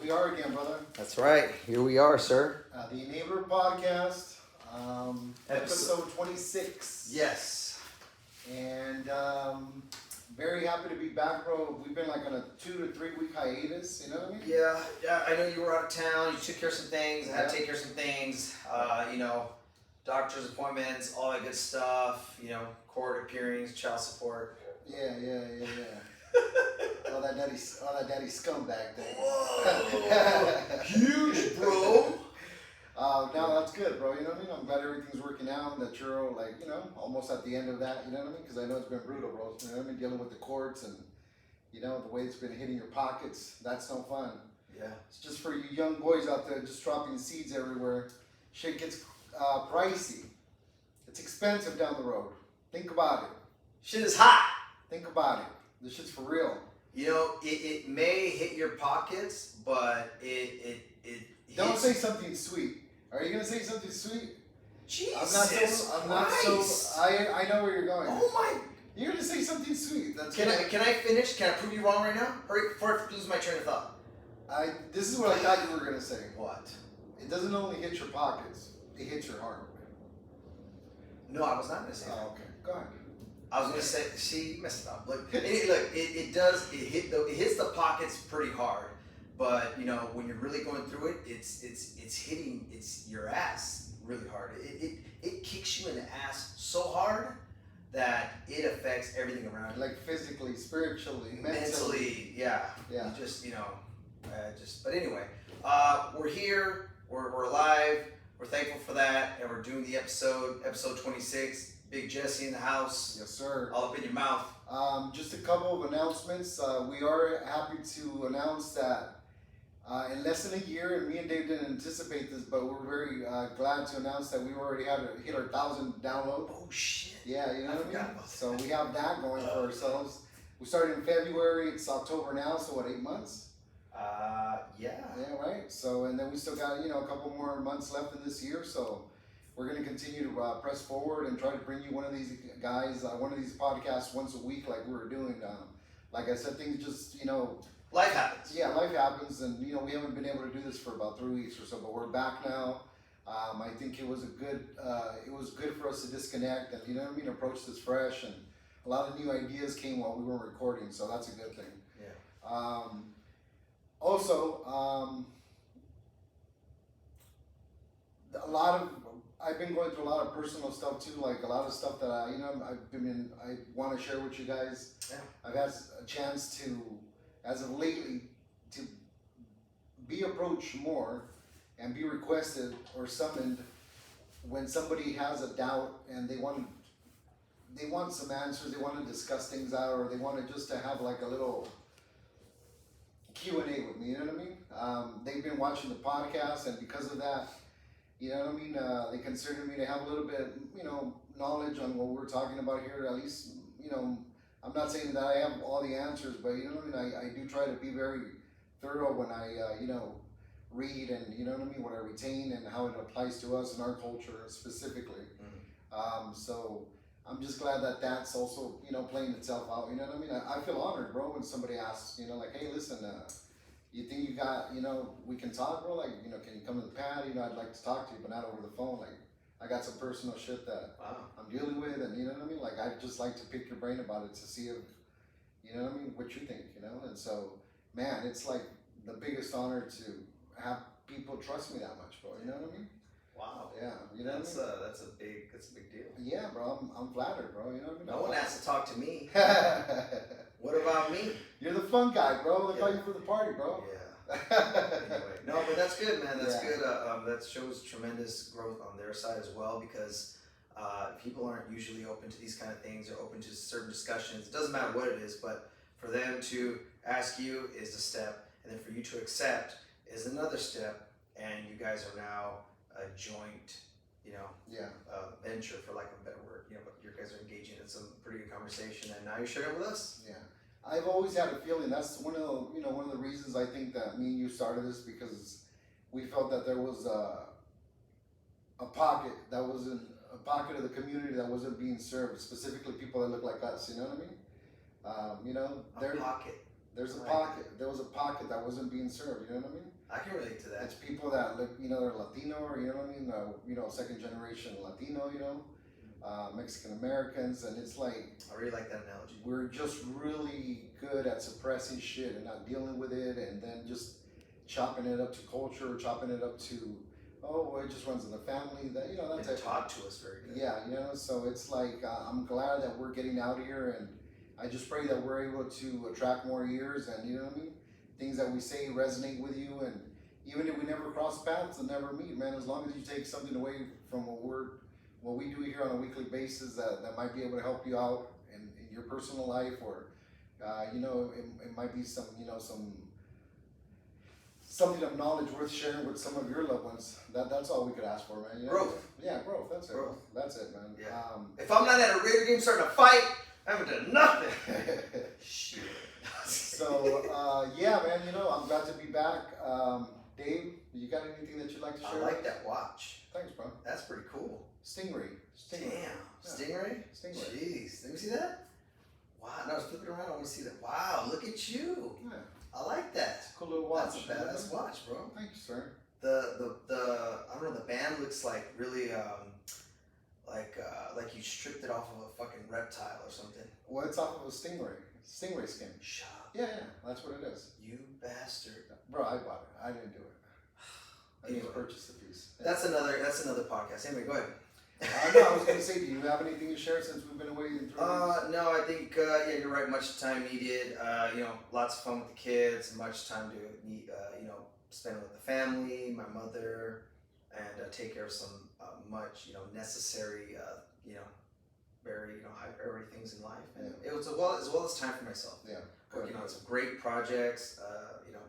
we are again, brother. That's right. Here we are, sir. The Enabler Podcast, episode 26. Yes. And very happy to be back, bro. We've been like on a 2 to 3 week hiatus, you know what I mean? Yeah. I know you were out of town. You took care of some things. I had to take care of some things. Doctor's appointments, all that good stuff. Court appearance, child support. Yeah. all that daddy scumbag thing. Whoa. Huge, bro. No, that's good, bro. You know what I mean? I'm glad everything's working out and that you're almost at the end of that. You know what I mean? Because I know it's been brutal, bro. You know what I mean? Dealing with the courts and the way it's been hitting your pockets. That's no fun. Yeah. It's just for you young boys out there just dropping seeds everywhere. Shit gets pricey. It's expensive down the road. Think about it. Shit is hot. Think about it. This shit's for real. It may hit your pockets, but it Don't hits. say something sweet. Are you gonna say something sweet? Jesus Christ. I know where you're going. Oh my. You're gonna say something sweet. Can I finish? Can I prove you wrong right now? Hurry before I lose my train of thought. This is what I thought you were gonna say. What? It doesn't only hit your pockets; it hits your heart. No, I was not gonna say that. Oh, okay. Go ahead. I was gonna say, see, you messed it up. It does. It hits the pockets pretty hard, but when you're really going through it, it's hitting your ass really hard. It kicks you in the ass so hard that it affects everything around you. Like physically, spiritually, Mentally, yeah. Yeah. But anyway, we're here. We're alive. We're thankful for that, and we're doing the episode 26. Big Jesse in the house. Yes, sir. All up in your mouth. Just a couple of announcements. We are happy to announce that in less than a year, and me and Dave didn't anticipate this, but we're very glad to announce that we already have hit our 1,000 downloads. Oh shit. Yeah, you know what I forgot mean? about So we have that going for ourselves. We started in February, it's October now, so what, 8 months? Yeah. Yeah, right? So, and then we still got, a couple more months left in this year, so we're going to continue to press forward and try to bring you one of these guys, one of these podcasts once a week like we were doing. Like I said, things just, Life happens. yeah, life happens, and, we haven't been able to do this for about 3 weeks or so, but we're back now. I think it was good for us to disconnect and, approach this fresh, and a lot of new ideas came while we were recording, so that's a good thing. Yeah. I've been going through a lot of personal stuff too, like a lot of stuff that I want to share with you guys. Yeah. I've had a chance to, as of lately, to be approached more and be requested or summoned when somebody has a doubt and they want some answers, they want to discuss things out, or they want to have like a little Q&A with me, you know what I mean? They've been watching the podcast, and because of that, they consider me to have a little bit, knowledge on what we're talking about here. At least, I'm not saying that I have all the answers, but I do try to be very thorough when I, read and, what I retain and how it applies to us and our culture specifically. Mm-hmm. So I'm just glad that that's also, playing itself out. You know what I mean? I feel honored, bro, when somebody asks, like, hey, listen, you think you got, we can talk, bro? Like, can you come to the pad? I'd like to talk to you, but not over the phone. Like, I got some personal shit that I'm dealing with, and you know what I mean? Like, I'd just like to pick your brain about it to see if, what you think, And so, man, it's like the biggest honor to have people trust me that much, bro. You know what I mean? Wow. Yeah. That's a big deal. Yeah, bro. I'm flattered, bro. You know what I mean? No one has to talk to me. What about me? You're the fun guy, bro. They call you for the party, bro. Yeah. Anyway, no, but that's good, man. That's good. That shows tremendous growth on their side as well, because people aren't usually open to these kind of things or open to certain discussions. It doesn't matter what it is, but for them to ask you is a step, and then for you to accept is another step, and you guys are now a joint, venture, for lack of a better word. But you guys are engaging in some pretty good conversation, and now you're sharing it with us. Yeah. I've always had a feeling that's one of the reasons I think that me and you started this, because we felt that there was a pocket of the community that wasn't being served, specifically people that look like us. You know what I mean? A pocket. There's a Right. pocket. There was a pocket that wasn't being served. You know what I mean? I can relate to that. It's people that look, you know, they're Latino, or you know what I mean? You know, second generation Latino, you know, Mexican Americans, and it's like I really like that analogy. we're just really good at suppressing shit and not dealing with it, and then just chopping it up to culture, chopping it up to, oh, well, it just runs in the family. That, you know, that's Been taught to us very good. yeah, you know. So it's like I'm glad that we're getting out here, and I just pray that we're able to attract more ears, and you know what I mean. Things that we say resonate with you, and even if we never cross paths and never meet, man, as long as you take something away from what we do here on a weekly basis that might be able to help you out in your personal life, or you know, it might be some, you know, something of knowledge worth sharing with some of your loved ones. That's all we could ask for, man. You know? Growth. Yeah, growth. That's it. Growth. That's it, man. Yeah. If I'm not at a Raider game starting to fight, I haven't done nothing. Shit. So yeah, man. You know, I'm glad to be back. Dave, you got anything that you'd like to I share? like that watch. Thanks, bro. That's pretty cool. Stingray. Damn. Yeah. Stingray? Stingray. Jeez. Let me see that. Wow. No, I was flipping around. I want to see that. Wow. Look at you. Yeah. I like that. Cool little watch. That's a badass watch, bro. Thank you, sir. The I don't know, the band looks like really like you stripped it off of a fucking reptile or something. Well, it's off of a stingray skin. Shut up. Yeah, that's what it is. You bastard. Bro, I bought it. I didn't do it. I just Anyway. purchased a piece. Yeah. That's another podcast. Anyway, go ahead. No, I was gonna say, do you have anything to share since we've been away in 3 weeks? No, I think yeah, you're right. Much time needed. You know, lots of fun with the kids. Much time to you know, spend with the family, my mother, and take care of some much necessary you know, very high priority things in life. And it was as well as time for myself. Yeah. Working on some great projects. You know,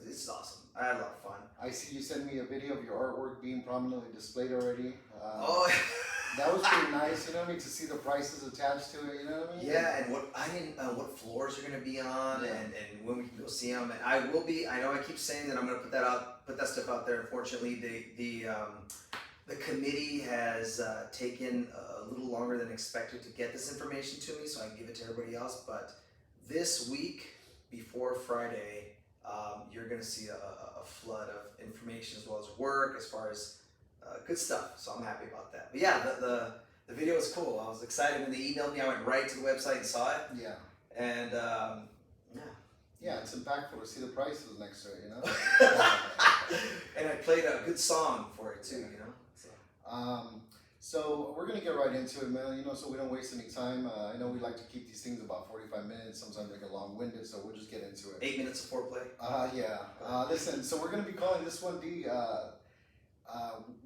this is awesome. I had a lot of fun. I see you sent me a video of your artwork being prominently displayed already. Oh. That was pretty nice, you know what I mean, to see the prices attached to it, you know what I mean? Yeah, and what floors are gonna be on, Yeah. and when we can go see them. And I will be. I know I keep saying that I'm gonna put that stuff out there. Unfortunately, the committee has taken a little longer than expected to get this information to me, so I can give it to everybody else. But this week, before Friday, you're gonna see a flood of information as well as work, as far as good stuff. So I'm happy about that. But yeah, the video was cool. I was excited when they emailed me. I went right to the website and saw it. Yeah. And Yeah, it's impactful to see the prices next to it, you know? and I played a good song for it too, you know. So we're gonna get right into it, man. You know, so we don't waste any time. I know we like to keep these things about 45 minutes. Sometimes they get long-winded, so we'll just get into it. 8 minutes of foreplay. Yeah. Listen, so we're gonna be calling this one D.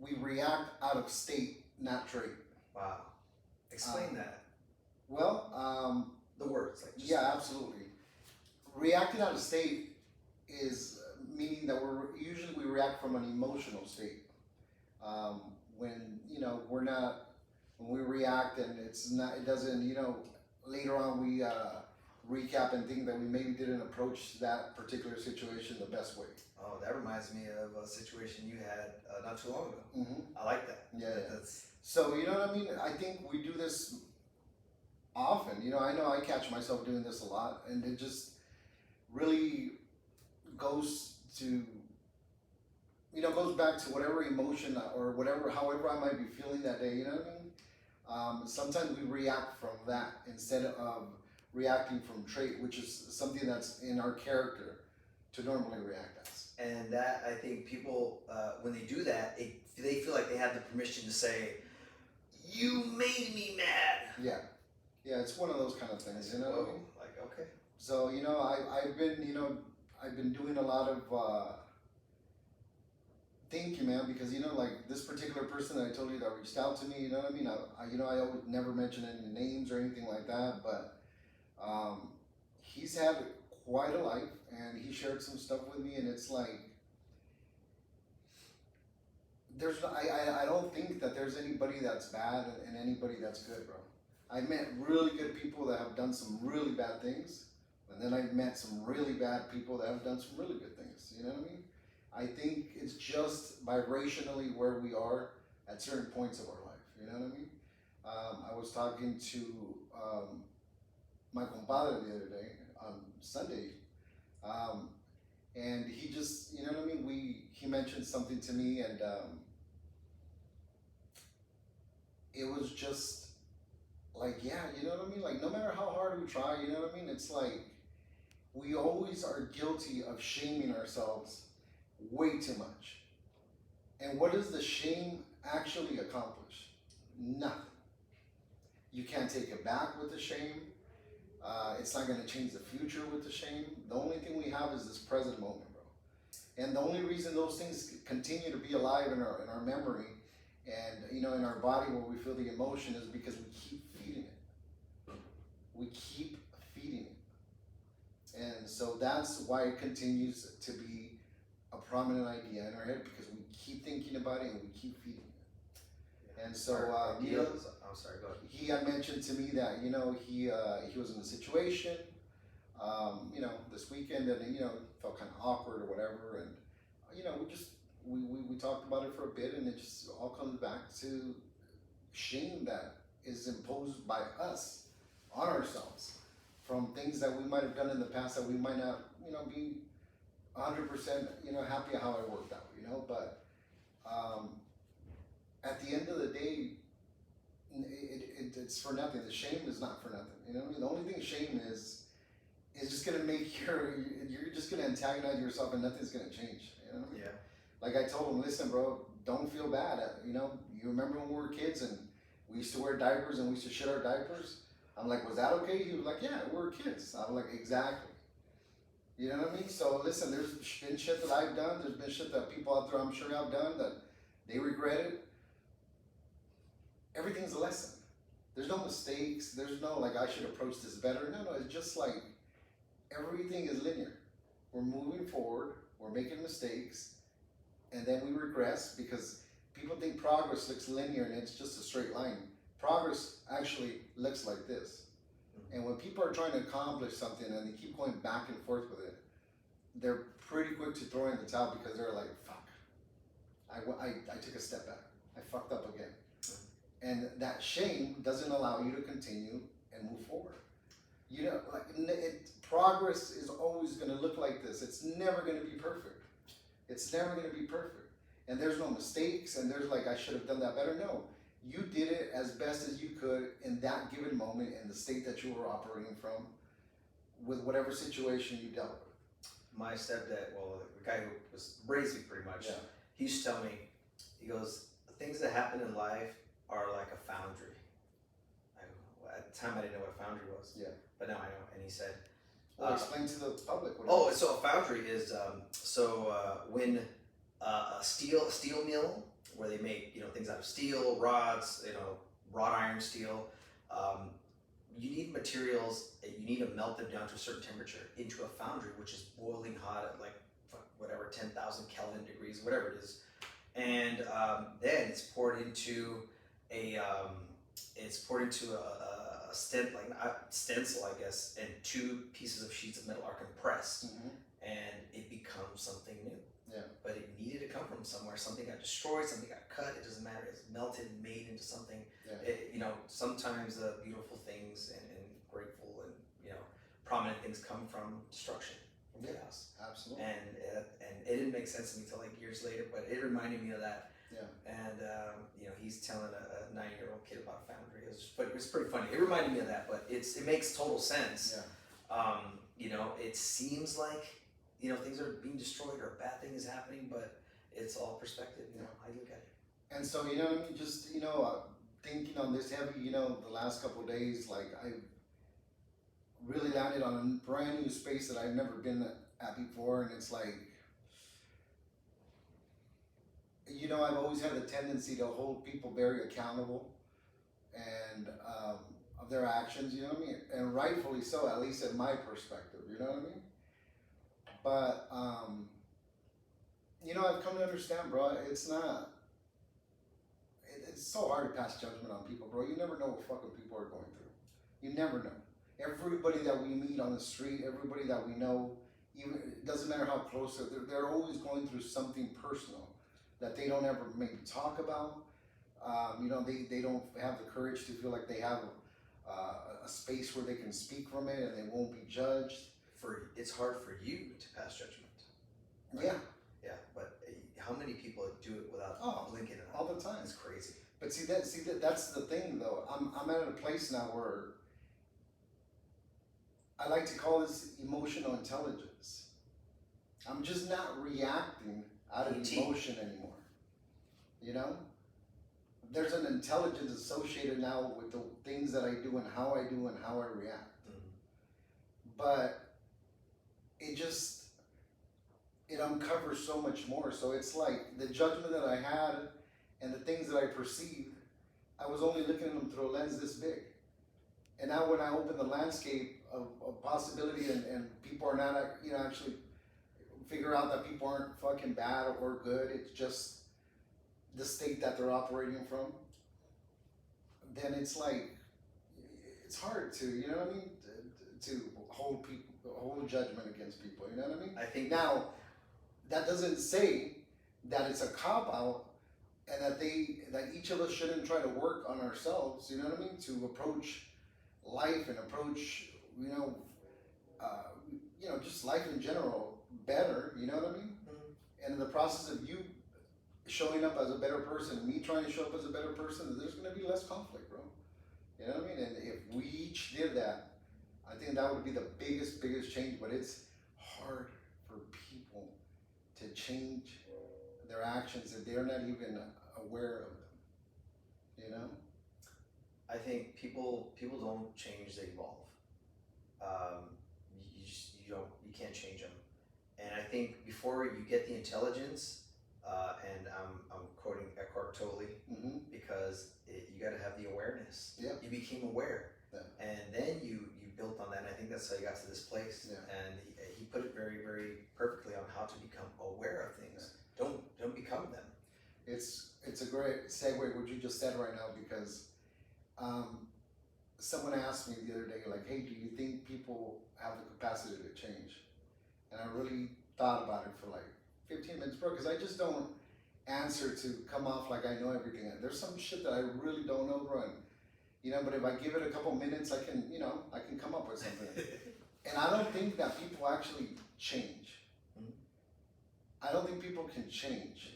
We react out of state, not trait. Wow. Explain that. Well, The words, like just yeah, absolutely. Reacting out of state is meaning that we react from an emotional state. When we react and it doesn't, later on we recap and think that we maybe didn't approach that particular situation the best way. Oh, that reminds me of a situation you had not too long ago. Mm-hmm. I like that. Yeah. That's So, you know what I mean? I think we do this often. You know I catch myself doing this a lot, and it just really goes back to whatever emotion or however I might be feeling that day, you know what I mean? Sometimes we react from that instead of reacting from trait, which is something that's in our character to normally react as. And that, I think people, when they do that, they feel like they have the permission to say, "You made me mad." Yeah, it's one of those kind of things, you know what I mean? Like, okay. So, I've been doing a lot of thinking, man, because, like this particular person that I told you that reached out to me, you know what I mean? I always never mention any names or anything like that, but he's had quite a life, and he shared some stuff with me, and it's like, I don't think that there's anybody that's bad and anybody that's good, bro. I met really good people that have done some really bad things, and then I've met some really bad people that have done some really good things. You know what I mean? I think it's just vibrationally where we are at certain points of our life. You know what I mean? I was talking to my compadre the other day. on Sunday, and he just, you know what I mean. He mentioned something to me, and it was just like, yeah, you know what I mean. Like no matter how hard we try, you know what I mean. It's like we always are guilty of shaming ourselves way too much. And what does the shame actually accomplish? Nothing. You can't take it back with the shame. It's not going to change the future with the shame. The only thing we have is this present moment, bro. And the only reason those things continue to be alive in our memory and, you know, in our body where we feel the emotion is because we keep feeding it. We keep feeding it. And so that's why it continues to be a prominent idea in our head, because we keep thinking about it and we keep feeding it. And so, you know, I'm sorry, go ahead. he had mentioned to me that, you know, he was in a situation, you know, this weekend, and, you know, felt kind of awkward or whatever, and, you know, we talked about it for a bit, and it just all comes back to shame that is imposed by us on ourselves from things that we might have done in the past that we might not, you know, be 100%, you know, happy how it worked out, you know, but at the end of the day, it's for nothing. The shame is not for nothing. You know what I mean? The only thing shame is just gonna make you're just gonna antagonize yourself, and nothing's gonna change. You know what I mean? Yeah. Like I told him, listen, bro, don't feel bad. You know, you remember when we were kids and we used to wear diapers and we used to shit our diapers? I'm like, was that okay? He was like, yeah, we were kids. I'm like, exactly. You know what I mean? So listen, there's been shit that I've done. There's been shit that people out there, I'm sure, have done that they regret it. Everything's a lesson. There's no mistakes. There's no like I should approach this better. No, it's just like everything is linear. We're moving forward. We're making mistakes, and then we regress because people think progress looks linear and it's just a straight line. Progress actually looks like this. And when people are trying to accomplish something and they keep going back and forth with it, they're pretty quick to throw in the towel because they're like, fuck, I took a step back. I fucked up again. And that shame doesn't allow you to continue and move forward. You know, like progress is always going to look like this. It's never going to be perfect. It's never going to be perfect. And there's no mistakes and there's like, I should have done that better. No, you did it as best as you could in that given moment in the state that you were operating from with whatever situation you dealt with. My stepdad, well, the guy who was raised me pretty much, he used to tell me, he goes, the things that happen in life are like a foundry. At the time I didn't know what a foundry was. Yeah. But now I know. And he said, well, explain to the public. Oh, so a foundry is when a steel mill where they make, you know, things out of steel, rods, you know, wrought iron steel. You need materials. You need to melt them down to a certain temperature into a foundry, which is boiling hot at like whatever 10,000 Kelvin degrees, whatever it is, and then it's poured into a stent, like a stencil, I guess, and two pieces of sheets of metal are compressed, and it becomes something new. Yeah. But it needed to come from somewhere. Something got destroyed, something got cut. It doesn't matter. It's melted and made into something. Yeah. You know, sometimes beautiful things and grateful and, you know, prominent things come from destruction, from chaos. Absolutely. And it didn't make sense to me until like years later, but it reminded me of that. Yeah. And you know, he's telling a 9-year-old kid about a foundry. It was pretty funny. It reminded me of that, but it makes total sense. Yeah. You know, it seems like, you know, things are being destroyed or a bad thing is happening, but it's all perspective. You know, I look at it. And so, you know what I mean? Just, you know, thinking on this heavy, you know, the last couple of days, like I really landed on a brand new space that I've never been at before, and it's like, you know, I've always had the tendency to hold people very accountable and of their actions, you know what I mean? And rightfully so, at least in my perspective, you know what I mean? But, you know, I've come to understand, bro, it's not, it's so hard to pass judgment on people, bro. You never know what fucking people are going through. You never know. Everybody that we meet on the street, everybody that we know, even it doesn't matter how close they're always going through something personal that they don't ever maybe talk about. You know, they don't have the courage to feel like they have a space where they can speak from it and they won't be judged. It's hard for you to pass judgment. Right? Yeah. Yeah, but how many people do it without blinking an eye? All the time. It's crazy. But that's the thing though. I'm at a place now where I like to call this emotional intelligence. I'm just not reacting out of emotion anymore. You know? There's an intelligence associated now with the things that I do and how I react. But it uncovers so much more. So it's like the judgment that I had and the things that I perceived, I was only looking at them through a lens this big. And now when I open the landscape of possibility and people are not, actually figure out that people aren't fucking bad or good, it's just the state that they're operating from, then it's like, it's hard to, you know what I mean, to hold judgment against people, you know what I mean? I think now, that doesn't say that it's a cop-out and that each of us shouldn't try to work on ourselves, you know what I mean, to approach life and approach, just life in general better, you know what I mean? And in the process of you showing up as a better person, me trying to show up as a better person, there's gonna be less conflict, bro. You know what I mean? And if we each did that, I think that would be the biggest change, but it's hard for people to change their actions if they're not even aware of them, you know? I think people don't change, they evolve. You can't change them. And I think before you get the intelligence, and I'm quoting Eckhart Tolle, because you got to have the awareness. Yeah. You became aware, yeah. And then you built on that. And I think that's how you got to this place. Yeah. And he put it very, very perfectly on how to become aware of things. Yeah. Don't become them. It's a great segue what you just said right now, because someone asked me the other day, like, hey, do you think people have the capacity to change? And I really thought about it for like 15 minutes, bro, because I just don't answer to come off like I know everything. There's some shit that I really don't know, bro, and, but if I give it a couple minutes, I can come up with something. And I don't think that people actually change. I don't think people can change.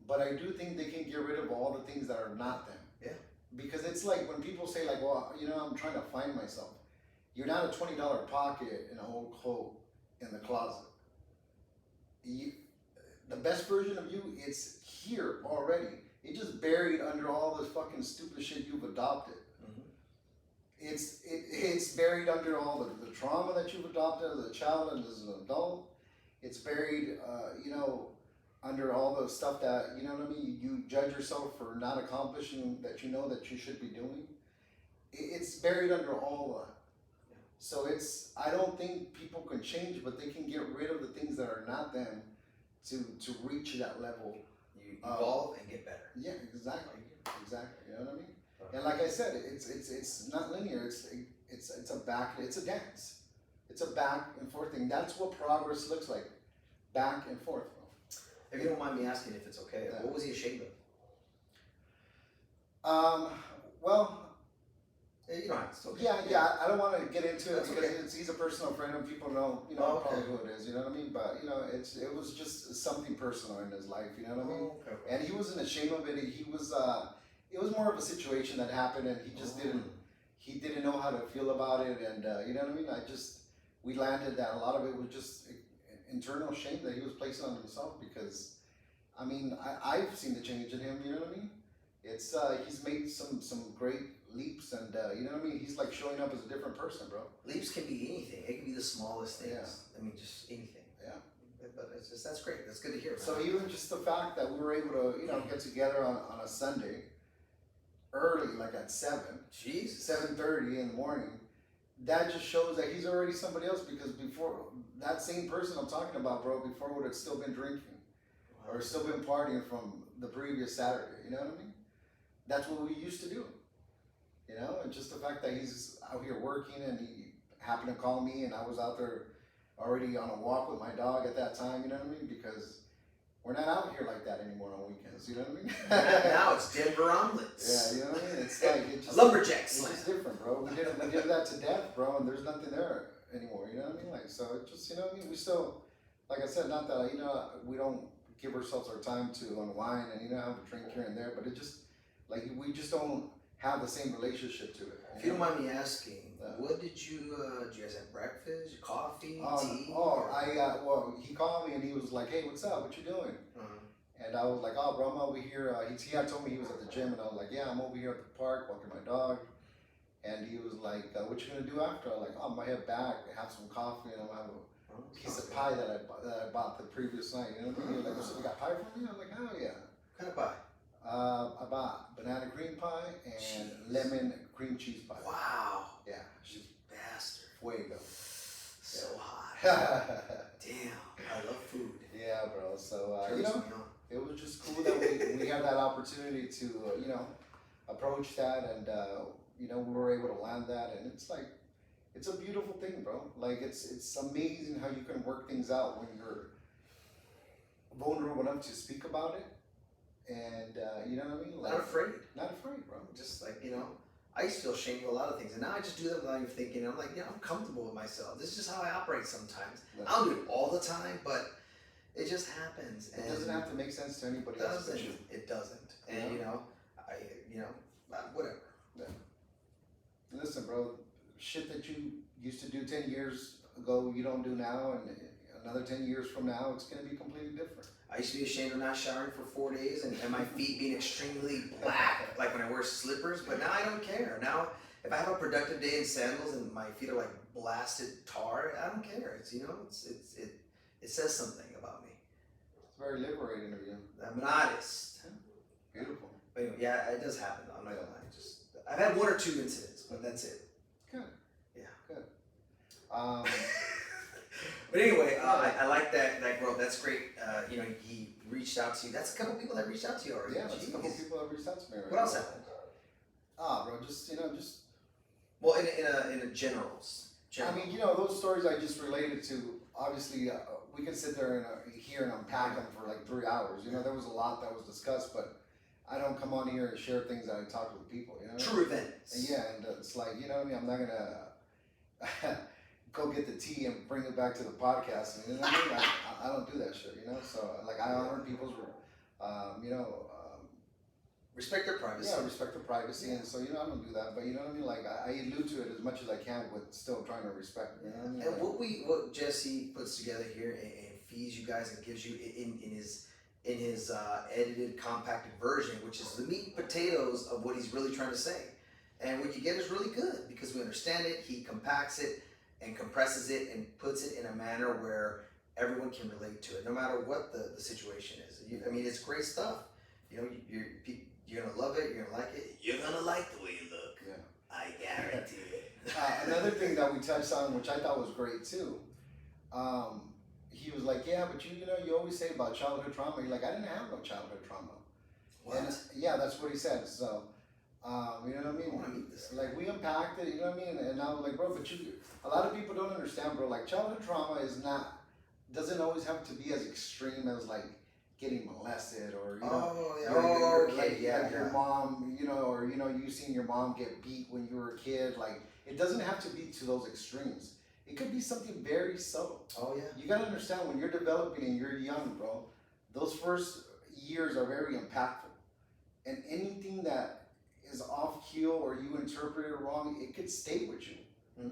But I do think they can get rid of all the things that are not them. Yeah. Because it's like when people say like, well, I'm trying to find myself. You're not a $20 pocket in an old coat in the closet. The best version of you, it's here already. It's just buried under all this fucking stupid shit you've adopted. It's buried under all the trauma that you've adopted as a child and as an adult. It's buried, under all the stuff that, you judge yourself for not accomplishing that that you should be doing. It's buried under all that. Yeah. So I don't think people can change, but they can get rid of the things that are not them to reach that level. You evolve and get better. Yeah, exactly. You know what I mean? And like I said, it's not linear. It's a dance. It's a back and forth thing. That's what progress looks like. Back and forth. If you don't mind me asking if it's okay, what was he ashamed of? Well, you don't have to. Okay. Yeah. I don't want to get into it That's because okay. he's a personal friend and people know, probably who it is. You know what I mean? But it was just something personal in his life. You know what I mean? Okay. And he wasn't ashamed of it. He was. It was more of a situation that happened, and he just didn't. He didn't know how to feel about it, and you know what I mean. We landed that a lot of it was just internal shame that he was placing on himself, because I've seen the change in him, you know what I mean? It's he's made some great leaps, and you know what I mean? He's like showing up as a different person, bro. Leaps can be anything. It can be the smallest things. Yeah. Just anything. Yeah. But that's great. That's good to hear. So even just the fact that we were able to, get together on a Sunday early, like at 7:30 in the morning, that just shows that he's already somebody else, because before, that same person I'm talking about, bro, before would have still been drinking or still been partying from the previous Saturday, you know what I mean? That's what we used to do, and just the fact that he's out here working, and he happened to call me, and I was out there already on a walk with my dog at that time, you know what I mean? Because we're not out here like that anymore on weekends. You know what I mean? Now it's Denver omelets. Yeah, you know what I mean. It's like it just Lumberjack it's slam. just different, bro. We did that to death, bro, and there's nothing there anymore. You know what I mean? Like so, it just you know what I mean. We still, like I said, not that we don't give ourselves our time to unwind and have a drink here and there, but it just like we just don't have the same relationship to it. If you don't mind me asking, what did you guys have breakfast, coffee, tea? Well, he called me and he was like, "Hey, what's up? What you doing?" And I was like, "Oh, bro, I'm over here." He had told me he was at the gym, and I was like, "Yeah, I'm over here at the park walking my dog." And he was like, "What you gonna do after?" I was like, "Oh, I'm gonna head back, have some coffee, and I'm gonna have a piece of pie that I bought the previous night." You know what I mean? He was like, "So you got pie for me?" I'm like, "Hell yeah." What kind of pie? I bought banana cream pie and lemon cream cheese pie. Wow. Yeah, You bastard. fuego. So hot. Yeah, Damn. I love food. bro. So Turns me on. it was just cool that we had that opportunity to approach that, and we were able to land that, and it's like it's a beautiful thing, bro. Like it's amazing how you can work things out when you're vulnerable enough to speak about it, and you know what I mean. Like, Not afraid. Not afraid, bro. Just like, I used to feel ashamed of a lot of things, and now I just do them without even thinking. I'm like, I'm comfortable with myself. This is just how I operate sometimes. I don't do it all the time, but it just happens. It doesn't have to make sense to anybody else but you. It doesn't. And whatever. Listen, bro, shit that you used to do 10 years ago, you don't do now, and another 10 years from now, it's going to be completely different. I used to be ashamed of not showering for 4 days and my feet being extremely black, like when I wear slippers, but now I don't care. Now, if I have a productive day in sandals and my feet are like blasted tar, I don't care. It says something about me. It's very liberating of you. I'm an artist. Beautiful. But anyway, yeah, it does happen though. I'm not gonna lie. I've had 1 or 2 incidents, but that's it. Good. Yeah. Good. But anyway, I like that growth. That's great. He reached out to you. That's a couple people that reached out to you already. Yeah, that's a couple people that reached out to me already. What else happened? Bro, just. Well, in a generals. I mean, those stories I just related to. Obviously, we can sit there and here and unpack them for like 3 hours. There was a lot that was discussed, but I don't come on here and share things that I talk with people. True events. And it's like I'm not gonna go get the tea and bring it back to the podcast. You know what I mean? I don't do that shit. So like I honor people's, respect their privacy. Yeah, respect their privacy, and so I don't do that. But you know what I mean? Like I allude to it as much as I can, with still trying to respect it. You know what I mean? And what Jesse puts together here and feeds you guys and gives you in his edited, compacted version, which is the meat and potatoes of what he's really trying to say. And what you get is really good because we understand it. He compacts it and compresses it and puts it in a manner where everyone can relate to it, no matter what the situation is. It's great stuff. You're gonna love it. You're gonna like it. You're gonna like the way you look. Yeah. I guarantee it. Another thing that we touched on, which I thought was great too, he was like, "Yeah, but you always say about childhood trauma." You're like, "I didn't have no childhood trauma." What? And, yeah, that's what he said. So, you know what I mean? I wanna meet this. Like we unpacked it, you know what I mean? And I was like, "Bro, but a lot of people don't understand, bro. Like childhood trauma doesn't always have to be as extreme as like getting molested or your mom, or you seen your mom get beat when you were a kid. Like it doesn't have to be to those extremes. It could be something very subtle. Oh yeah. You gotta understand when you're developing and you're young, bro. Those first years are very impactful, and anything that is off keel or you interpret it wrong, it could stay with you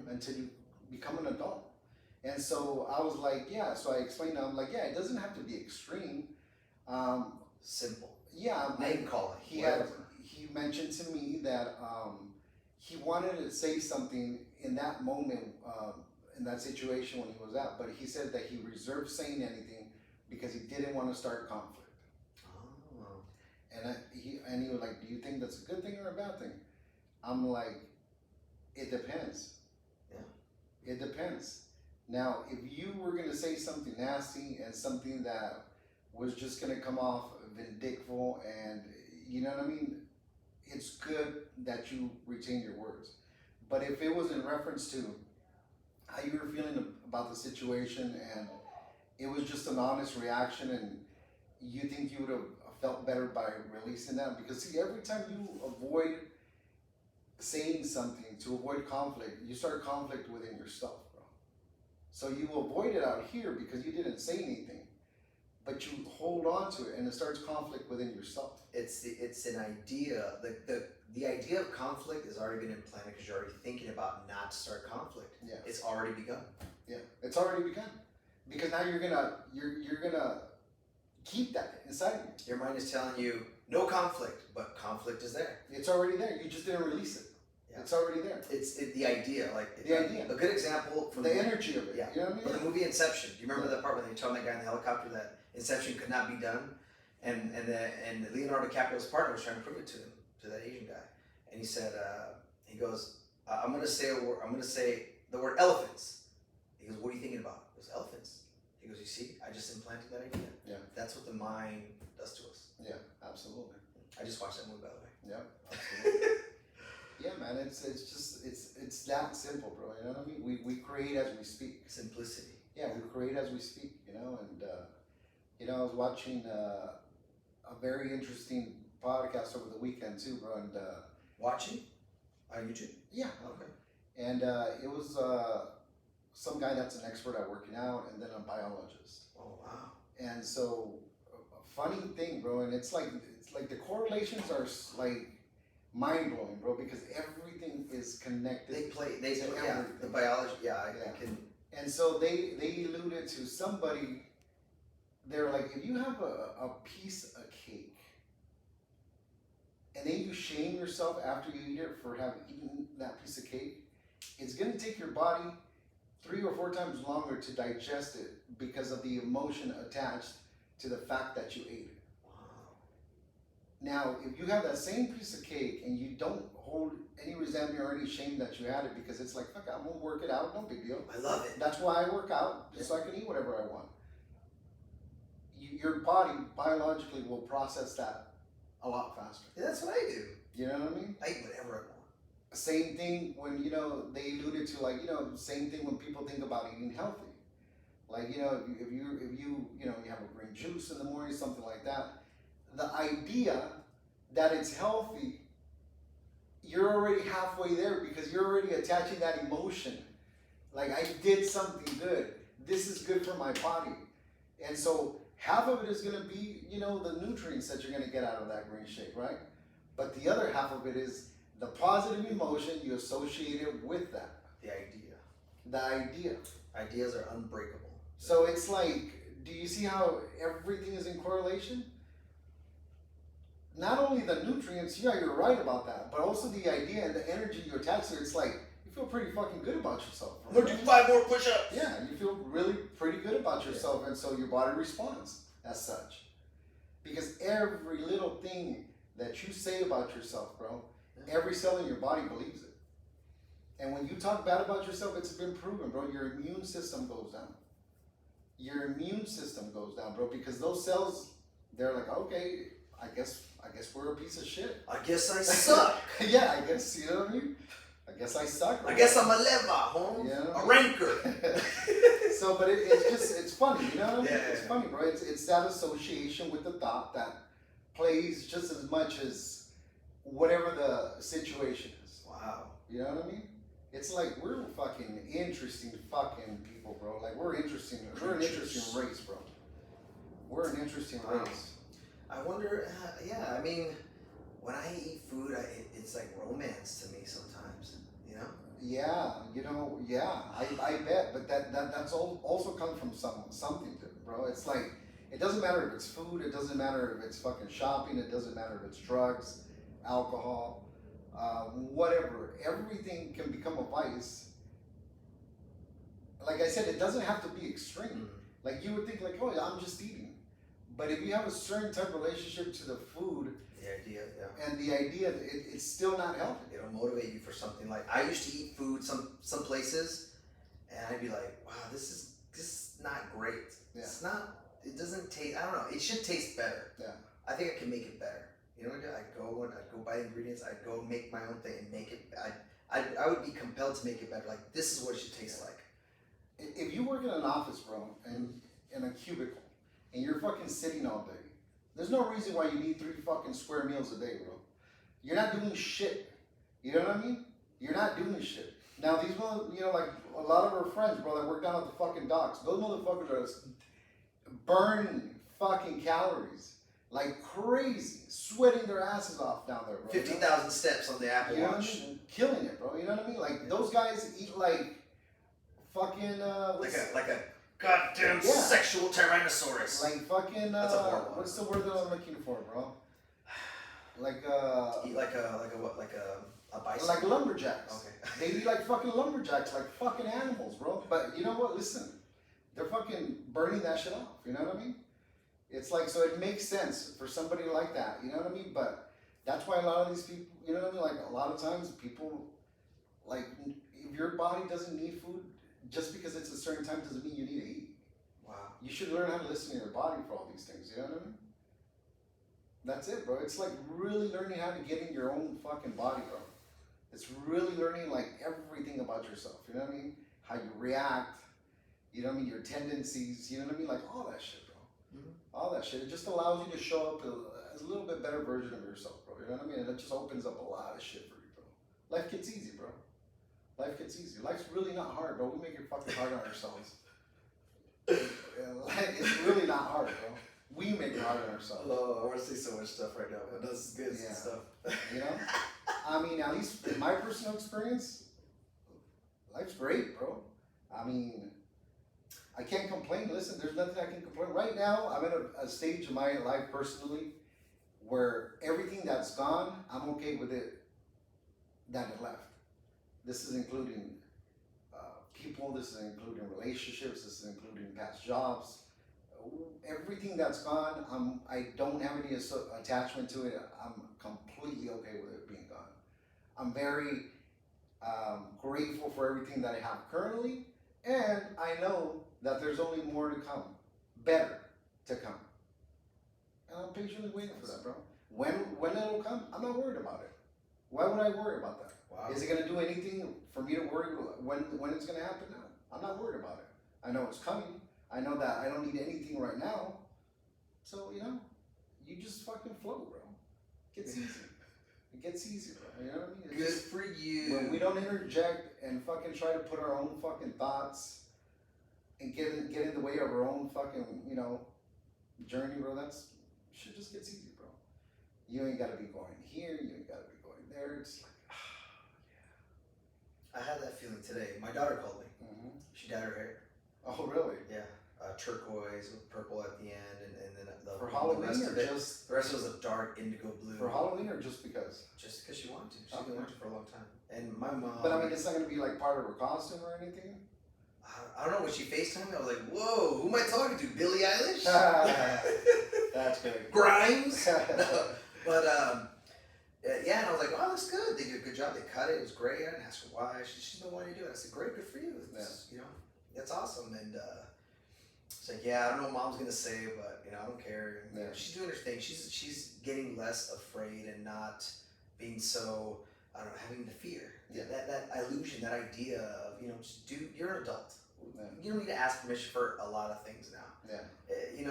until you become an adult. And so I was like, yeah. So I explained to him, like, yeah, it doesn't have to be extreme. Simple. Yeah. Name calling. He mentioned to me that he wanted to say something in that moment, in that situation when he was out, but he said that he reserved saying anything because he didn't want to start conflict. Oh. And he was like, "Do you think that's a good thing or a bad thing?" I'm like, "It depends." Yeah. It depends. Now, if you were gonna say something nasty and something that was just gonna come off vindictful, and you know what I mean, it's good that you retain your words. But if it was in reference to how you were feeling about the situation and it was just an honest reaction, and you think you would have felt better by releasing that? Because see, every time you avoid saying something to avoid conflict, you start conflict within yourself, bro. So you avoid it out here because you didn't say anything, but you hold on to it, and it starts conflict within yourself. It's an idea. The idea of conflict has already been implanted because you're already thinking about not to start conflict. Yeah. It's already begun. Yeah, it's already begun. Because now you're gonna keep that inside of you. Your mind is telling you no conflict, but conflict is there. It's already there. You just didn't release it. Yeah. It's already there. The idea, The idea. A good example from The energy of it. Yeah. You know what I mean? From the movie Inception. Do you remember that part when they told that guy in the helicopter that Inception could not be done, and Leonardo DiCaprio's partner was trying to prove it to him, to that Asian guy, and he said, he goes, I'm gonna say the word elephants. He goes, what are you thinking about? He goes, elephants. He goes, you see, I just implanted that idea. Yeah. That's what the mind does to us. Yeah, absolutely. I just watched that movie, by the way. Yeah, absolutely. Yeah, man, it's that simple, bro. You know what I mean? We create as we speak. Simplicity. Yeah, we create as we speak. You know, and I was watching a very interesting podcast over the weekend too, bro. And Watching on YouTube. yeah, Okay. and it was some guy that's an expert at working out, and then a biologist. Oh wow. And so, a funny thing, bro, and it's like the correlations are like mind blowing, bro, because everything is connected. They play yeah, everything. the biology. Yeah, I Yeah. can. And so they alluded to somebody. They're like, if you have a piece of cake, and then you shame yourself after you eat it for having eaten that piece of cake, it's gonna take your body 3 or 4 times longer to digest it because of the emotion attached to the fact that you ate it. Wow. Now, if you have that same piece of cake and you don't hold any resentment or any shame that you had it because it's like, fuck, I'm gonna work it out, no big deal. I love it. That's why I work out, just so I can eat whatever I want. Your body biologically will process that a lot faster. Yeah, that's what I do. You know what I mean? I eat whatever I want. Same thing when, they alluded to, like, same thing when people think about eating healthy. Like, if you have a green juice in the morning, something like that. The idea that it's healthy, you're already halfway there because you're already attaching that emotion. Like, I did something good. This is good for my body. And so half of it is going to be, the nutrients that you're going to get out of that green shake, right? But the other half of it is the positive emotion you associate it with that. The idea. The idea. Ideas are unbreakable. So it's like, do you see how everything is in correlation? Not only the nutrients, yeah, you're right about that, but also the idea and the energy you attach to it. It's like, you feel pretty fucking good about yourself. I'm gonna do 5 more push-ups. Yeah, you feel really pretty good about yourself, and so your body responds as such. Because every little thing that you say about yourself, bro, every cell in your body believes it. And when you talk bad about yourself, it's been proven, bro, your immune system goes down. Your immune system goes down, bro, because those cells, they're like, okay, I guess we're a piece of shit. I guess I suck. Yeah, I guess, you know what I mean? I guess I suck. I guess I'm a leva, home. Yeah. A rancor. So, but it's funny, you know what I mean? Yeah, It's funny, bro. It's that association with the thought that plays just as much as whatever the situation is. Wow. You know what I mean? It's like we're fucking interesting fucking people, bro. Like we're interesting. We're an interesting race, bro. We're an interesting race. I wonder. Yeah, I mean, when I eat food, it's like romance to me sometimes. You know? Yeah, I bet. But that's also comes from something, bro. It's like it doesn't matter if it's food. It doesn't matter if it's fucking shopping. It doesn't matter if it's drugs, alcohol. Whatever, everything can become a vice. Like I said, it doesn't have to be extreme. Mm-hmm. Like you would think, like, oh, yeah, I'm just eating. But if you have a certain type of relationship to the food, the idea, yeah, and the idea that it's still not healthy. It'll motivate you for something. Like I used to eat food some places, and I'd be like, wow, this is not great. Yeah. It's not. It doesn't taste. I don't know. It should taste better. Yeah. I think I can make it better. You know what I do? I'd go buy ingredients. I'd go make my own thing and make it. I would be compelled to make it better. Like this is what it should taste like. If you work in an office, bro, and in a cubicle, and you're fucking sitting all day, There's no reason why you need 3 fucking square meals a day, bro. You're not doing shit. You know what I mean? You're not doing shit. Now these, like a lot of our friends, bro, that work down at the fucking docks, those motherfuckers are burning fucking calories like crazy, sweating their asses off down there, bro. 50,000 steps on the Apple You know what I Watch. mean? Killing it, bro. You know what I mean? Like those guys eat like fucking Like a goddamn Yeah. sexual tyrannosaurus. like fucking That's a horrible what's the word that I'm looking for, bro? Like Eat like a bison. like lumberjacks. Okay. They eat like fucking lumberjacks, like fucking animals, bro. But you know what? Listen, they're fucking burning that shit off. You know what I mean? It's like, so it makes sense for somebody like that. You know what I mean? But that's why a lot of these people, you know what I mean? Like a lot of times people, like if your body doesn't need food, just because it's a certain time doesn't mean you need to eat. Wow. You should learn how to listen to your body for all these things. You know what I mean? That's it, bro. It's like really learning how to get in your own fucking body, bro. It's really learning like everything about yourself. You know what I mean? How you react. You know what I mean? Your tendencies. You know what I mean? Like all that shit, bro. Mhm. All that shit. It just allows you to show up as a little bit better version of yourself, bro. You know what I mean? And it just opens up a lot of shit for you, bro. Life gets easy, bro. Life gets easy. Life's really not hard, bro. We make it fucking hard on ourselves. It's really not hard, bro. We make it hard on ourselves. Oh, I want to say so much stuff right now, but that's good Yeah. stuff. You know? I mean, at least in my personal experience, life's great, bro. I mean, I can't complain. Listen, there's nothing I can complain. Right now, I'm at a stage in my life personally where everything that's gone, I'm okay with it that it left. This is including people, this is including relationships, this is including past jobs. Everything that's gone, I don't have any attachment to it. I'm completely okay with it being gone. I'm very grateful for everything that I have currently, and I know that there's only more to come, better to come. And I'm patiently waiting for that, bro. When it'll come, I'm not worried about it. Why would I worry about that? Wow. Is it gonna do anything for me to worry when it's gonna happen? No, I'm not worried about it. I know it's coming. I know that I don't need anything right now. So, you know, you just fucking flow, bro. It gets easy. It gets easy, bro. You know what I mean? Good for you. When we don't interject and fucking try to put our own fucking thoughts and get in the way of our own fucking, journey, bro, shit just gets easy, bro. You ain't gotta be going here, you ain't gotta be going there. It's like, I had that feeling today. My daughter called me. She dyed her hair. oh, really? Yeah. Turquoise with purple at the end, and then For the Halloween rest or of it. just The rest was a dark indigo blue. for Halloween or just because? Just because she wanted to. She's Okay. been wanting to for a long time. And my mom. But I mean, it's not gonna be like part of her costume or anything. I don't know, when she FaceTimed me, I was like, whoa, who am I talking to? Billie Eilish? That's good. Grimes? No. But, yeah, and I was like, oh, that's good. They did a good job. They cut it. It was great. I didn't ask her why. She's been wanting to do it. I said, great, good for you. It's, that's awesome. And it's like, yeah, I don't know what mom's going to say, but, I don't care. And, she's doing her thing. She's getting less afraid and not being so, I don't know, having the fear. Yeah. That illusion, that idea of, just you're an adult. Yeah. You don't need to ask permission for a lot of things now. Yeah. You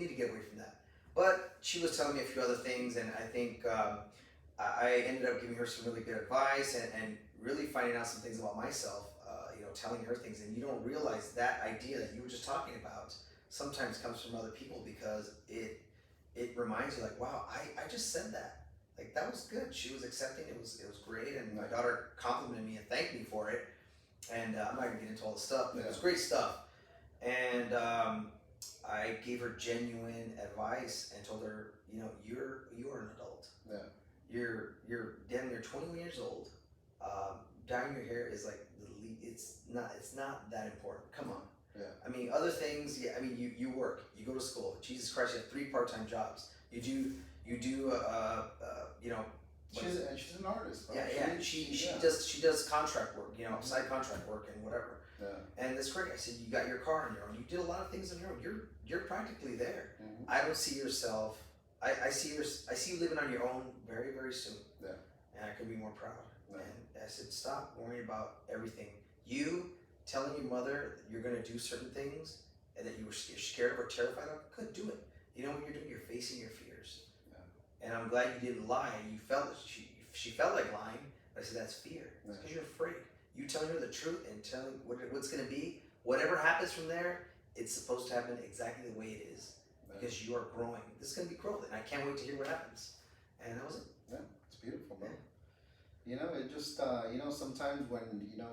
need to get away from that. But she was telling me a few other things, and I think I ended up giving her some really good advice and really finding out some things about myself, telling her things. And you don't realize that idea that you were just talking about sometimes comes from other people, because it reminds you like, wow, I just said that. Like, that was good. She was accepting. It was great. And my daughter complimented me and thanked me for it. And I'm not going to get into all the stuff, but it was great stuff. And I gave her genuine advice and told her, you are an adult. Yeah. You're damn near 21 years old. Dyeing your hair is like it's not that important. Come on. Yeah. I mean, other things. Yeah. I mean, you work. You go to school. Jesus Christ, you have 3 part-time jobs. You do. She's an artist, bro. Yeah. She does contract work. Side contract work and whatever. Yeah. And that's great. I said, you got your car on your own. You did a lot of things on your own. You're practically there. Mm-hmm. I don't see yourself. I see you living on your own very, very soon. Yeah. And I could be more proud. Yeah. And I said, stop worrying about everything. You telling your mother you're going to do certain things and that you're scared of or terrified of, good, do it. You know, when you're doing, you're facing your fears. Yeah. And I'm glad you didn't lie. You felt it. She felt like lying. But I said, that's fear. It's because you're afraid. You telling her the truth and telling what's going to be, whatever happens from there, it's supposed to happen exactly the way it is. Because you are growing. This is going to be growth. And I can't wait to hear what happens. And that was it. Yeah, it's beautiful, bro. Yeah. You know, it just, you know, sometimes when, you know,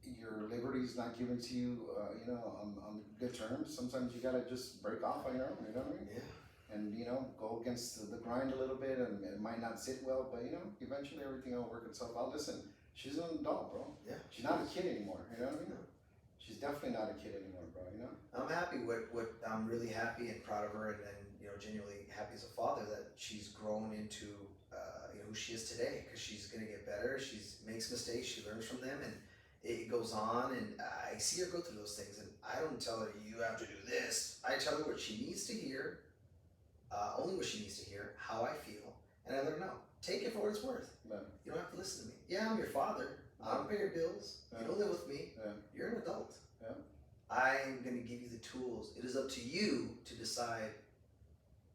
your liberty's not given to you, you know, on good terms, sometimes you gotta just break off on your own, you know what I mean? Yeah. And, you know, go against the grind a little bit, and it might not sit well, but, you know, eventually everything will work itself out. Listen, she's an adult, bro. Yeah. She's not a kid anymore, you know what I mean? No. She's definitely not a kid anymore, bro, you know? I'm happy. What I'm really happy and proud of her, and you know, genuinely happy as a father that she's grown into you know, who she is today. Because she's gonna get better. She makes mistakes. She learns from them, and it goes on. And I see her go through those things, and I don't tell her you have to do this. I tell her what she needs to hear, only what she needs to hear, how I feel, and I let her know. Take it for what it's worth. Yeah. You don't have to listen to me. Yeah, I'm your father. I don't pay your bills. Yeah. You don't live with me. Yeah. You're an adult. Yeah. I'm going to give you the tools. It is up to you to decide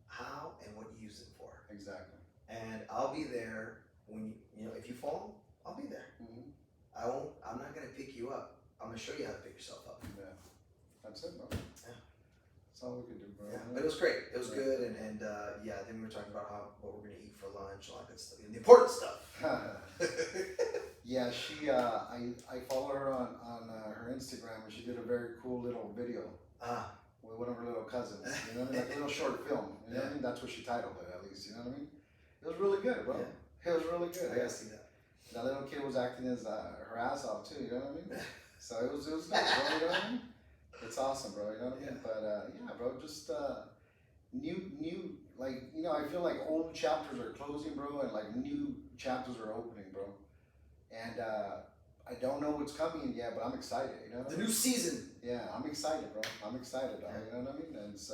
how and what you use them for. Exactly. And I'll be there when you know, if you fall, I'll be there. Mm-hmm. I'm not going to pick you up. I'm going to show you how to pick yourself up. Yeah. That's it, bro. Yeah. That's all we can do, bro. Yeah, but it was great. It was Yeah. good, and yeah. Then we were talking about what we're gonna eat for lunch, all that good stuff, the important stuff. Yeah, she, I follow her on her Instagram, and she did a very cool little video with one of her little cousins. You know what I mean? Like a little short film. You know what I mean? That's what she titled it, at least. You know what I mean? It was really good, bro. Yeah. It was really good. I gotta see that. That little kid was acting as her ass off too. You know what I mean? So it was good, bro. You know what I mean? It's awesome, bro. You know what I mean? Yeah. But yeah, bro, just new, like, you know, I feel like old chapters are closing, bro, and like new chapters are opening, bro. And I don't know what's coming yet, but I'm excited. You know what I The mean? new season. Yeah, I'm excited, bro. I'm excited, dog. You know what I mean? And it's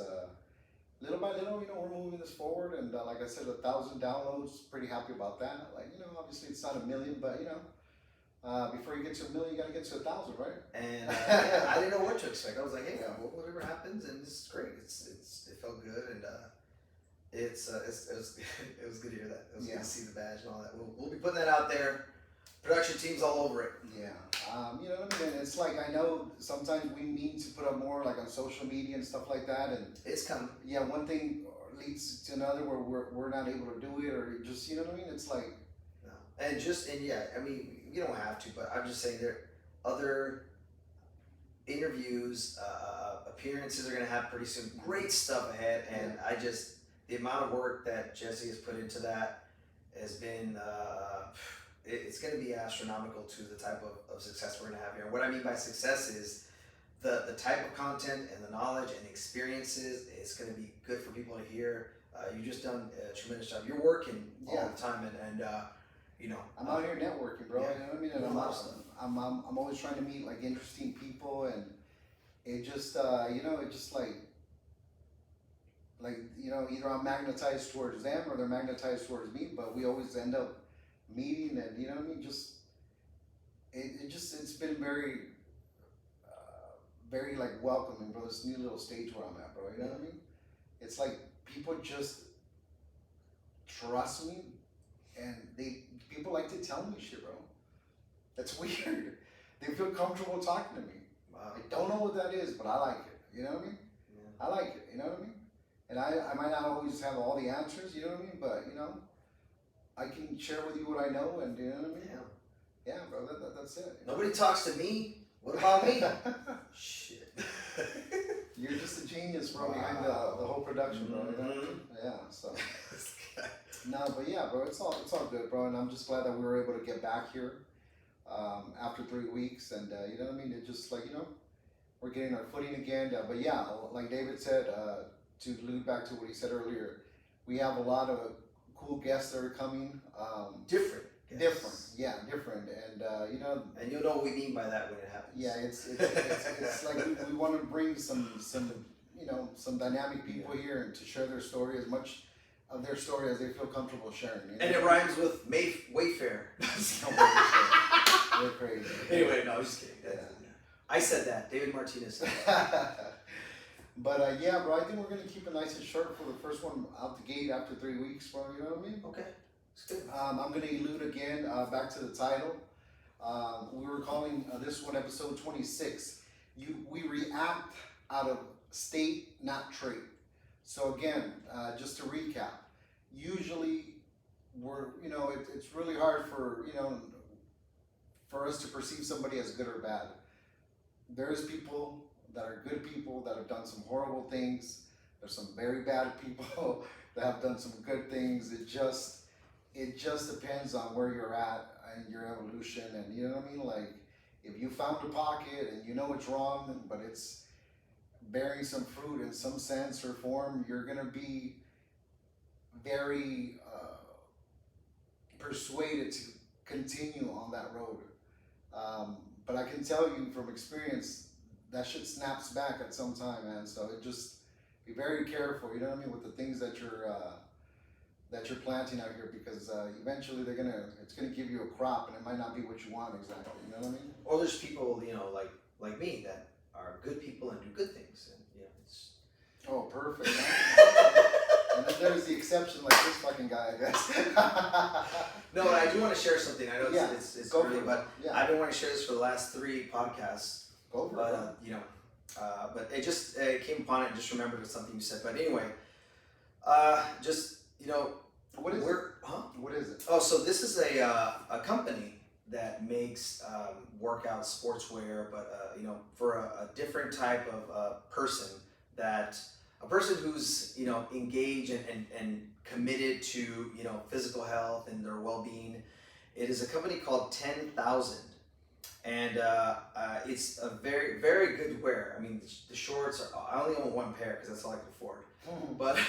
little by little, you know, we're moving this forward. And like I said, 1,000 downloads. Pretty happy about that. Like, you know, obviously it's not 1 million, but you know. Before you get to 1 million, you gotta get to 1,000, right? And yeah, I didn't know what to expect. I was like, hey, Yeah. whatever happens, and this is great. It felt good, and it was good to hear that. It was Yeah. good to see the badge and all that. We'll be putting that out there. Production team's all over it. Yeah. You know what I mean? And it's like, I know sometimes we need to put up more like on social media and stuff like that. And It's coming. yeah, one thing leads to another where we're not able to do it, or just, you know what I mean? It's like, No. And yeah, I mean, you don't have to, but I'm just saying there other interviews, appearances are gonna happen pretty soon. Great stuff ahead, and I just, the amount of work that Jesse has put into that has been, it's gonna be astronomical to the type of success we're gonna have here. And what I mean by success is the type of content and the knowledge and experiences. It's gonna be good for people to hear. You've just done a tremendous job. You're working all the time, and you know, I'm out here networking, bro. Yeah. You know what I mean? And Doing a lot of stuff. I'm always trying to meet like interesting people, and it just, you know, it just like, you know, either I'm magnetized towards them or they're magnetized towards me, but we always end up meeting, and you know what I mean? Just, it's been very, very like welcoming, bro. This new little stage where I'm at, bro. You know what I mean? It's like people just trust me, and people like to tell me shit, bro. That's weird. They feel comfortable talking to me. wow. I don't know what that is, but I like it. You know what I mean? Yeah. I like it. You know what I mean? And I might not always have all the answers. You know what I mean? But you know, I can share with you what I know, and you know what I mean? Yeah. Yeah, bro. That's it. Nobody talks to me. What about me? Shit. You're just a genius, bro, behind the whole production, bro. You know what I mean? Yeah. So. No, but yeah, bro, it's all good, bro, and I'm just glad that we were able to get back here after 3 weeks, and you know what I mean. It just like, you know, we're getting our footing again. But yeah, like David said, to allude back to what he said earlier, we have a lot of cool guests that are coming. Different. Yes. Different, and you know. And you'll know what we mean by that when it happens. Yeah, it's like we want to bring some you know, some dynamic people here and to share their story, as much of their story as they feel comfortable sharing. You know? And it rhymes with Wayfair. You're crazy. Anyway, no, I was just kidding. Yeah. I said that. David Martinez said that. But yeah, bro, I think we're gonna keep it nice and short for the first one out the gate after 3 weeks, bro. You know what I mean? Okay, it's good. I'm gonna elude again. Back to the title. We were calling this one episode 26. We react out of state, not trait. So again, just to recap, usually it's really hard for us to perceive somebody as good or bad. There's people that are good people that have done some horrible things. There's some very bad people that have done some good things. It just depends on where you're at in your evolution, and you know what I mean? Like, if you found a pocket and you know it's wrong, but it's bearing some fruit in some sense or form, you're gonna be very persuaded to continue on that road. But I can tell you from experience, that shit snaps back at some time, man. So it just, be very careful, you know what I mean, with the things that you're planting out here, because eventually it's gonna give you a crop, and it might not be what you want exactly. You know what I mean? Or there's people, like me, that are good people and do good things, and it's. Oh, perfect. And then there's the exception, like this fucking guy, I guess. No, I do want to share something. I know it's go early, for it. but Yeah. I've been wanting to share this for the last 3 podcasts. Go for it. But but it just came upon it and just remembered something you said. But anyway, What is it? Huh? What is it? Oh, so this is a company that makes workout sportswear, but for a different type of person, a person who's engaged and committed to physical health and their well-being. It is a company called 10,000, and it's a very, very good wear. I mean, the shorts I only own one pair because that's all I can afford, but.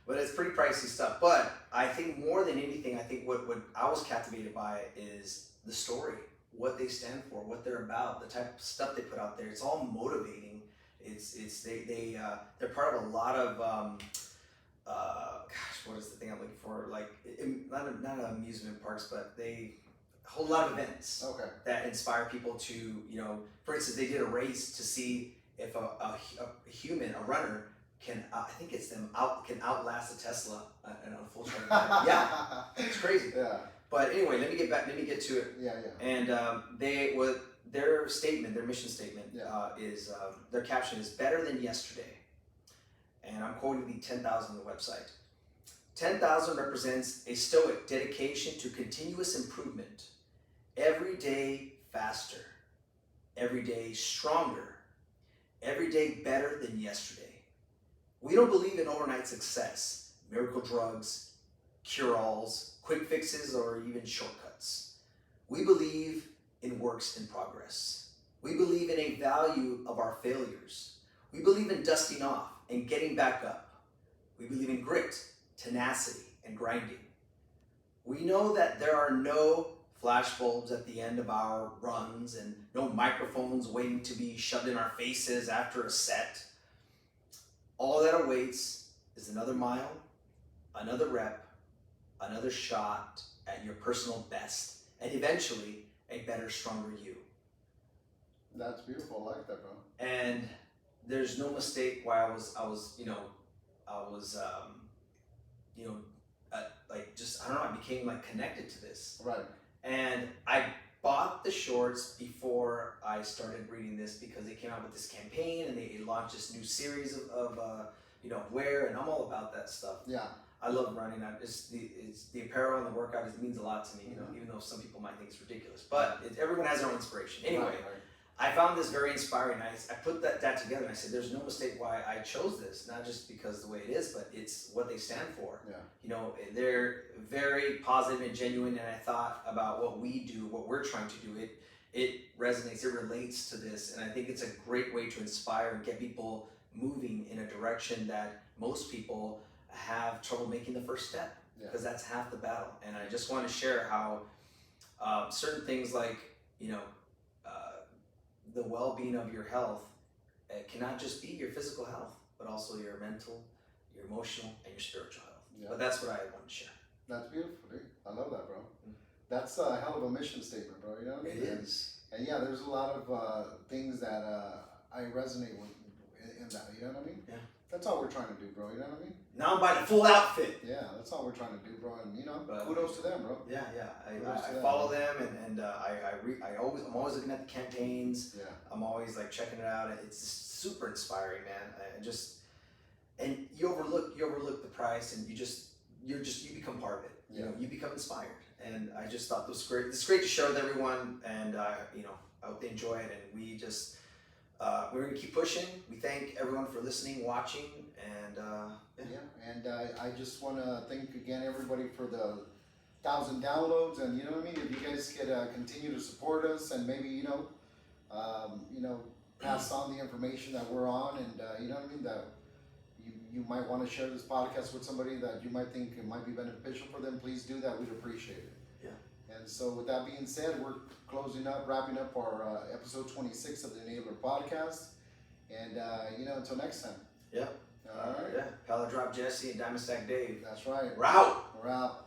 But it's pretty pricey stuff. But I think more than anything, I think what I was captivated by is the story, what they stand for, what they're about, the type of stuff they put out there. It's all motivating. They're part of a lot of what is the thing I'm looking for? Like not amusement parks, but a whole lot of events that inspire people to For instance, they did a race to see if a human, a runner, can outlast a Tesla in a full charge. Yeah, it's crazy. Yeah. But anyway, let me get to it. Yeah. And their mission statement is their caption is "Better than yesterday," and I'm quoting the 10,000 on the website. 10,000 represents a stoic dedication to continuous improvement, every day faster, every day stronger, every day better than yesterday. We don't believe in overnight success, miracle drugs, cure-alls, quick fixes, or even shortcuts. We believe in works in progress. We believe in a value of our failures. We believe in dusting off and getting back up. We believe in grit, tenacity, and grinding. We know that there are no flashbulbs at the end of our runs and no microphones waiting to be shoved in our faces after a set. All that awaits is another mile, another rep, another shot at your personal best, and eventually a better, stronger you. That's beautiful. I like that, bro. And there's no mistake why I was I became like connected to this. Right. And I bought the shorts before I started reading this because they came out with this campaign and they launched this new series of wear, and I'm all about that stuff. Yeah. I love running. It's the apparel and the workout. It means a lot to me, even though some people might think it's ridiculous. But everyone has their own inspiration. Anyway, Right. I found this very inspiring. I put that together and I said, there's no mistake why I chose this, not just because the way it is, but it's what they stand for. Yeah. They're very positive and genuine, and I thought about what we do, what we're trying to do. It resonates, it relates to this, and I think it's a great way to inspire and get people moving in a direction that most people have trouble making the first step, because that's half the battle. And I just want to share how certain things like the well-being of your health cannot just be your physical health, but also your mental, your emotional, and your spiritual health. Yeah. But that's what I want to share. That's beautiful, dude. I love that, bro. That's a hell of a mission statement, bro. It is. And yeah, there's a lot of things that I resonate with in that, you know what I mean? Yeah. That's all we're trying to do, bro, you know what I mean? Now I'm buying the full outfit. Yeah, that's all we're trying to do, bro, and But- kudos to them, bro. Yeah, Kudos to I them. follow them, and I'm always looking at the campaigns. Yeah. I'm always like checking it out. It's just super inspiring, man. And you overlook the price, and you become part of it. You know, you become inspired. And I just thought this was great. It's great to share with everyone, and I hope they enjoy it. And we're gonna keep pushing. We thank everyone for listening, watching, and And I just want to thank again everybody for the 1,000 downloads, and you know what I mean. If you guys could continue to support us, and maybe pass on the information that we're on, and you know what I mean, that you might want to share this podcast with somebody that you might think it might be beneficial for them. Please do that. We'd appreciate it. Yeah. And so with that being said, we're wrapping up our episode 26 of the Enabler Podcast, and until next time. Yeah. All right. Yeah. Pala Drop Jesse and Diamond Stack Dave. That's right. We're out. We're out.